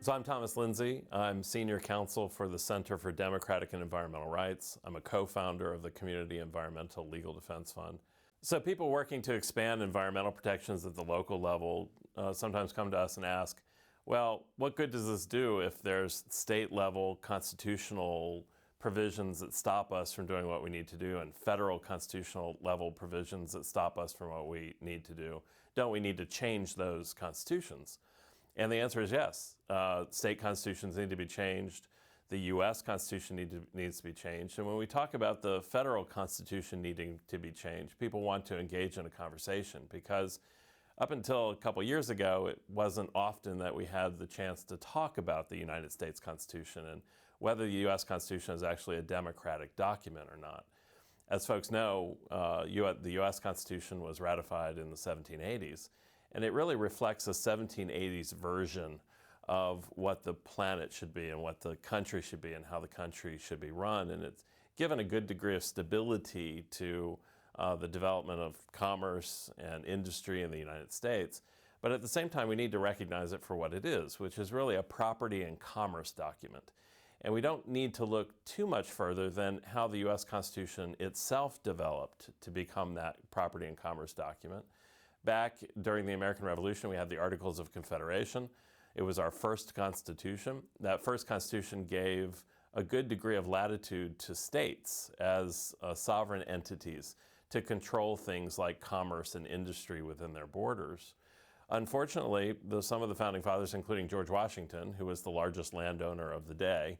So I'm Thomas Lindsay. I'm Senior Counsel for the Center for Democratic and Environmental Rights. I'm a co-founder of the Community Environmental Legal Defense Fund. So people working to expand environmental protections at the local level sometimes come to us and ask, well, what good does this do if there's state-level constitutional provisions that stop us from doing what we need to do and federal constitutional level provisions that stop us from what we need to do? Don't we need to change those constitutions? And the answer is yes. State constitutions need to be changed. The U.S. Constitution needs to be changed. And when we talk about the federal Constitution needing to be changed, people want to engage in a conversation because up until a couple years ago, it wasn't often that we had the chance to talk about the United States Constitution and whether the U.S. Constitution is actually a democratic document or not. As folks know, the U.S. Constitution was ratified in the 1780s. And it really reflects a 1780s version of what the planet should be and what the country should be and how the country should be run. And it's given a good degree of stability to the development of commerce and industry in the United States. But at the same time, we need to recognize it for what it is, which is really a property and commerce document. And we don't need to look too much further than how the U.S. Constitution itself developed to become that property and commerce document. Back during the American Revolution, we had the Articles of Confederation. It was our first constitution. That first constitution gave a good degree of latitude to states as sovereign entities to control things like commerce and industry within their borders. Unfortunately, some of the founding fathers, including George Washington, who was the largest landowner of the day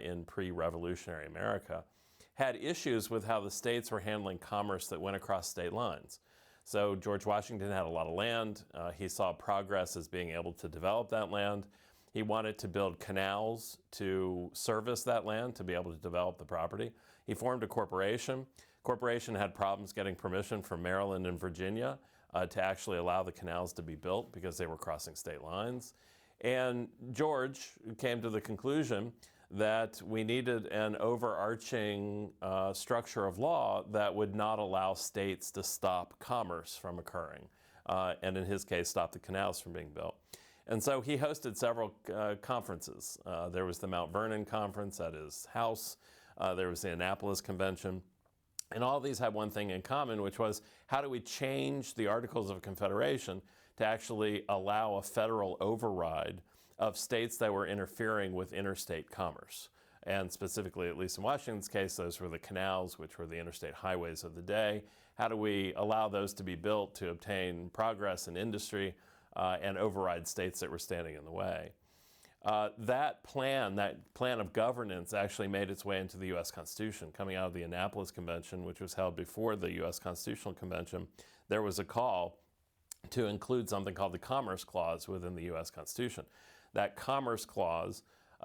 in pre-revolutionary America, had issues with how the states were handling commerce that went across state lines. So George Washington had a lot of land. He saw progress as being able to develop that land. He wanted to build canals to service that land, to be able to develop the property. He formed a corporation. Corporation had problems getting permission from Maryland and Virginia to actually allow the canals to be built because they were crossing state lines. And George came to the conclusion that we needed an overarching structure of law that would not allow states to stop commerce from occurring, and in his case, stop the canals from being built. And so he hosted several conferences. There was the Mount Vernon Conference at his house. There was the Annapolis Convention. And all of these had one thing in common, which was how do we change the Articles of Confederation to actually allow a federal override of states that were interfering with interstate commerce. And specifically, at least in Washington's case, those were the canals, which were the interstate highways of the day. How do we allow those to be built to obtain progress in industry and override states that were standing in the way? That plan of governance actually made its way into the U.S. Constitution. Coming out of the Annapolis Convention, which was held before the U.S. Constitutional Convention, there was a call to include something called the Commerce Clause within the U.S. Constitution. That Commerce Clause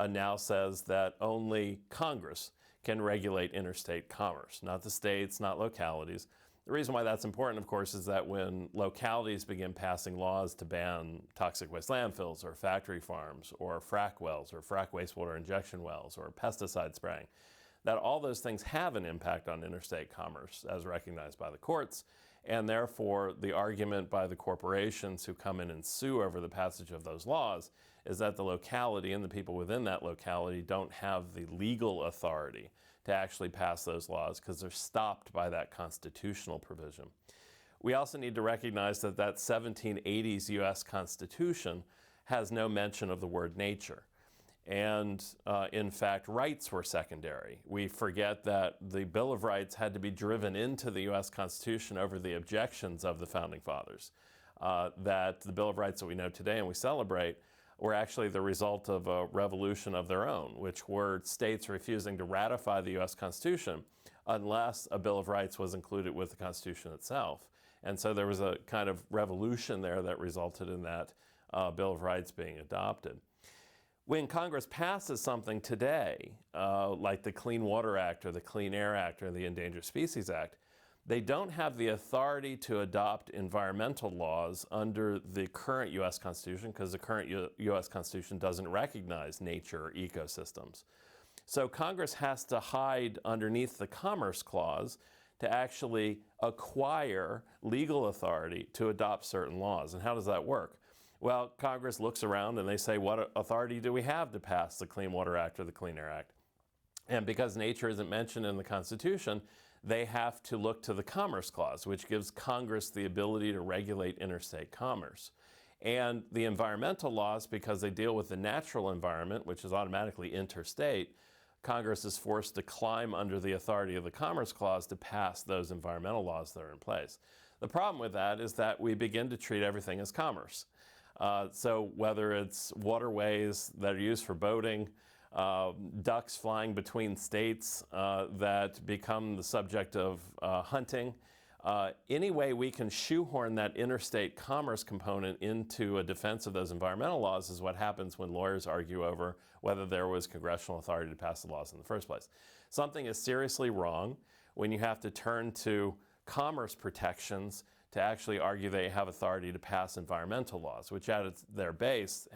now says that only Congress can regulate interstate commerce, not the states, not localities. The reason why that's important, of course, is that when localities begin passing laws to ban toxic waste landfills or factory farms or frack wells or frack wastewater injection wells or pesticide spraying, that all those things have an impact on interstate commerce as recognized by the courts, and therefore the argument by the corporations who come in and sue over the passage of those laws is that the locality and the people within that locality don't have the legal authority to actually pass those laws because they're stopped by that constitutional provision. We also need to recognize that that 1780s U.S. Constitution has no mention of the word nature. And in fact, rights were secondary. We forget that the Bill of Rights had to be driven into the U.S. Constitution over the objections of the Founding Fathers. That the Bill of Rights that we know today and we celebrate were actually the result of a revolution of their own, which were states refusing to ratify the U.S. Constitution unless a Bill of Rights was included with the Constitution itself. And so there was a kind of revolution there that resulted in that Bill of Rights being adopted. When Congress passes something today, like the Clean Water Act or the Clean Air Act or the Endangered Species Act, they don't have the authority to adopt environmental laws under the current U.S. Constitution because the current U.S. Constitution doesn't recognize nature or ecosystems. So Congress has to hide underneath the Commerce Clause to actually acquire legal authority to adopt certain laws. And how does that work? Well, Congress looks around and they say, what authority do we have to pass the Clean Water Act or the Clean Air Act? And because nature isn't mentioned in the Constitution, they have to look to the Commerce Clause, which gives Congress the ability to regulate interstate commerce. And the environmental laws, because they deal with the natural environment, which is automatically interstate, Congress is forced to climb under the authority of the Commerce Clause to pass those environmental laws that are in place. The problem with that is that we begin to treat everything as commerce. So whether it's waterways that are used for boating, ducks flying between states that become the subject of hunting, any way we can shoehorn that interstate commerce component into a defense of those environmental laws is what happens when lawyers argue over whether there was congressional authority to pass the laws in the first place. Something is seriously wrong when you have to turn to commerce protections to actually argue they have authority to pass environmental laws, which at their base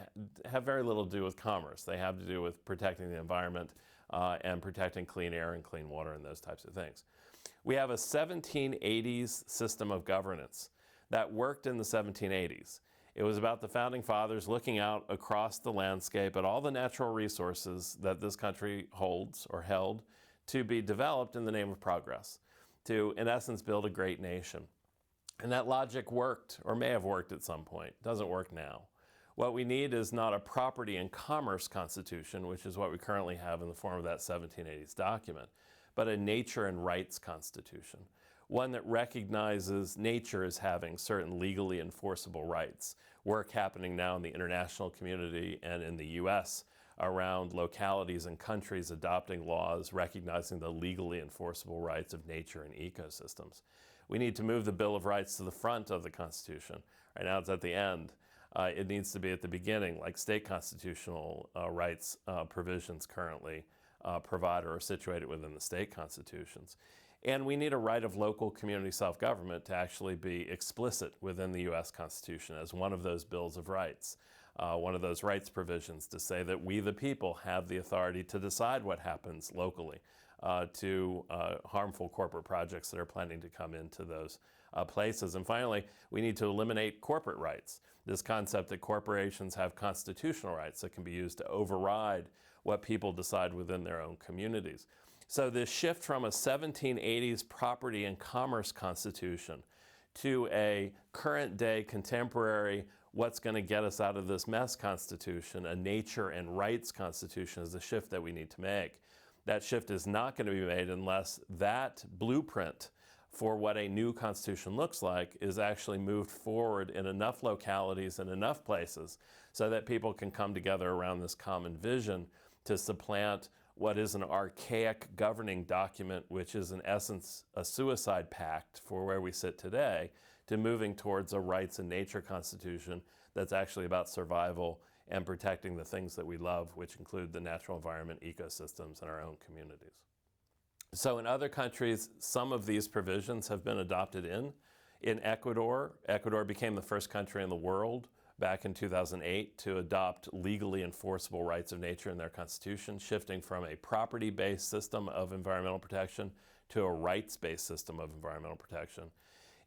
have very little to do with commerce. They have to do with protecting the environment and protecting clean air and clean water and those types of things. We have a 1780s system of governance that worked in the 1780s. It was about the Founding Fathers looking out across the landscape at all the natural resources that this country holds or held to be developed in the name of progress, to, in essence, build a great nation. And that logic worked, or may have worked at some point. It doesn't work now. What we need is not a property and commerce constitution, which is what we currently have in the form of that 1780s document, but a nature and rights constitution, one that recognizes nature as having certain legally enforceable rights. Work happening now in the international community and in the US around localities and countries adopting laws recognizing the legally enforceable rights of nature and ecosystems. We need to move the Bill of Rights to the front of the Constitution. Right now it's at the end. It needs to be at the beginning, like state constitutional rights provisions currently provide or are situated within the state constitutions. And we need a right of local community self-government to actually be explicit within the U.S. Constitution as one of those bills of rights, one of those rights provisions to say that we the people have the authority to decide what happens locally to harmful corporate projects that are planning to come into those places. And finally, we need to eliminate corporate rights. This concept that corporations have constitutional rights that can be used to override what people decide within their own communities. So this shift from a 1780s property and commerce constitution to a current day contemporary what's going to get us out of this mess constitution, a nature and rights constitution, is the shift that we need to make. That shift is not going to be made unless that blueprint for what a new constitution looks like is actually moved forward in enough localities and enough places so that people can come together around this common vision to supplant what is an archaic governing document, which is in essence a suicide pact for where we sit today, to moving towards a rights and nature constitution that's actually about survival and protecting the things that we love, which include the natural environment, ecosystems, and our own communities. So in other countries, some of these provisions have been adopted in. In Ecuador, Ecuador became the first country in the world back in 2008 to adopt legally enforceable rights of nature in their constitution, shifting from a property-based system of environmental protection to a rights-based system of environmental protection.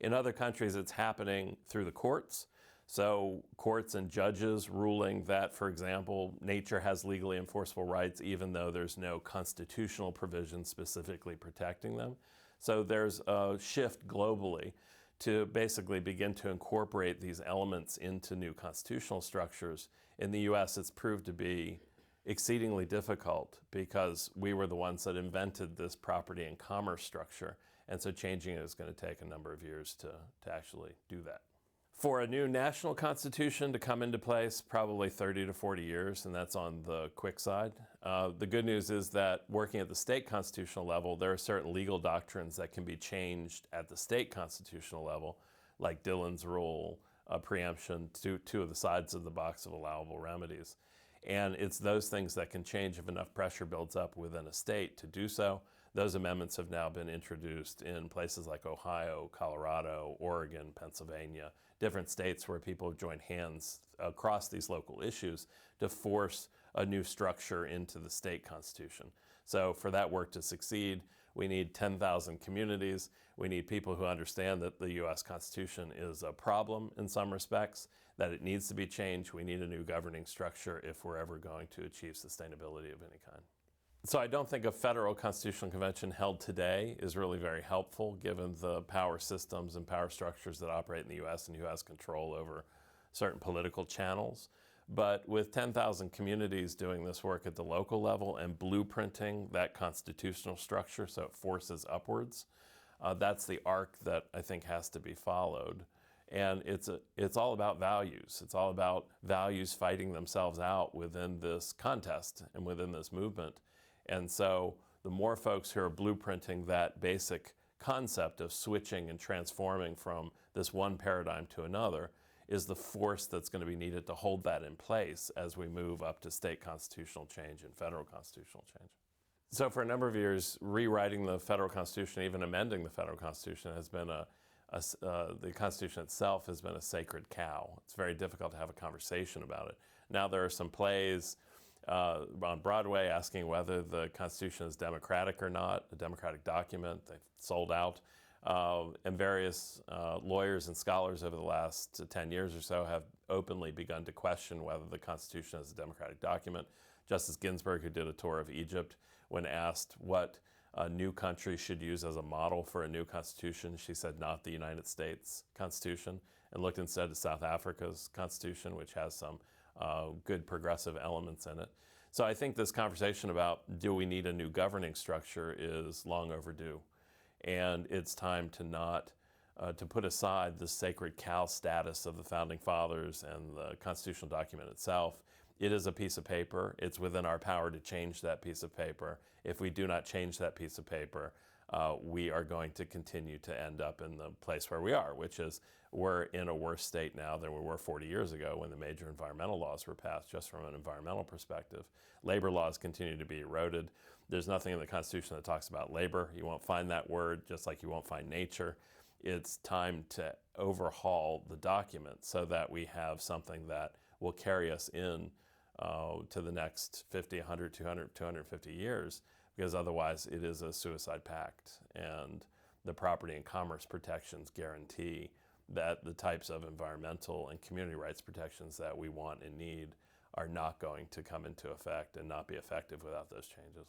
In other countries, it's happening through the courts. So courts and judges ruling that, for example, nature has legally enforceable rights even though there's no constitutional provision specifically protecting them. So there's a shift globally to basically begin to incorporate these elements into new constitutional structures. In the US, it's proved to be exceedingly difficult because we were the ones that invented this property and commerce structure. And so changing it is going to take a number of years to actually do that. For a new national constitution to come into place, probably 30 to 40 years, and that's on the quick side. The good news is that working at the state constitutional level, there are certain legal doctrines that can be changed at the state constitutional level, like Dillon's rule, preemption, two of the sides of the box of allowable remedies. And it's those things that can change if enough pressure builds up within a state to do so. Those amendments have now been introduced in places like Ohio, Colorado, Oregon, Pennsylvania, different states where people have joined hands across these local issues to force a new structure into the state constitution. So for that work to succeed, we need 10,000 communities. We need people who understand that the U.S. Constitution is a problem in some respects, that it needs to be changed. We need a new governing structure if we're ever going to achieve sustainability of any kind. So I don't think a federal constitutional convention held today is really very helpful given the power systems and power structures that operate in the U.S. and who has control over certain political channels. But with 10,000 communities doing this work at the local level and blueprinting that constitutional structure so it forces upwards, that's the arc that I think has to be followed. And it's all about values. It's all about values fighting themselves out within this contest and within this movement. And so the more folks who are blueprinting that basic concept of switching and transforming from this one paradigm to another is the force that's going to be needed to hold that in place as we move up to state constitutional change and federal constitutional change. So for a number of years, rewriting the federal constitution, even amending the federal constitution, has been the Constitution itself has been a sacred cow. It's very difficult to have a conversation about it. Now there are some plays on Broadway asking whether the Constitution is democratic or not, a democratic document. They've sold out. And various lawyers and scholars over the last 10 years or so have openly begun to question whether the Constitution is a democratic document. Justice Ginsburg, who did a tour of Egypt, when asked what a new country should use as a model for a new constitution, she said not the United States Constitution, and looked instead to South Africa's constitution, which has some good progressive elements in it. So I think this conversation about do we need a new governing structure is long overdue. And it's time to not, to put aside the sacred cow status of the Founding Fathers and the constitutional document itself. It is a piece of paper. It's within our power to change that piece of paper. If we do not change that piece of paper, we are going to continue to end up in the place where we are, which is we're in a worse state now than we were 40 years ago when the major environmental laws were passed, just from an environmental perspective. Labor laws continue to be eroded. There's nothing in the Constitution that talks about labor. You won't find that word, just like you won't find nature. It's time to overhaul the document so that we have something that will carry us in to the next 50, 100, 200, 250 years, because otherwise it is a suicide pact. And the property and commerce protections guarantee that the types of environmental and community rights protections that we want and need are not going to come into effect and not be effective without those changes.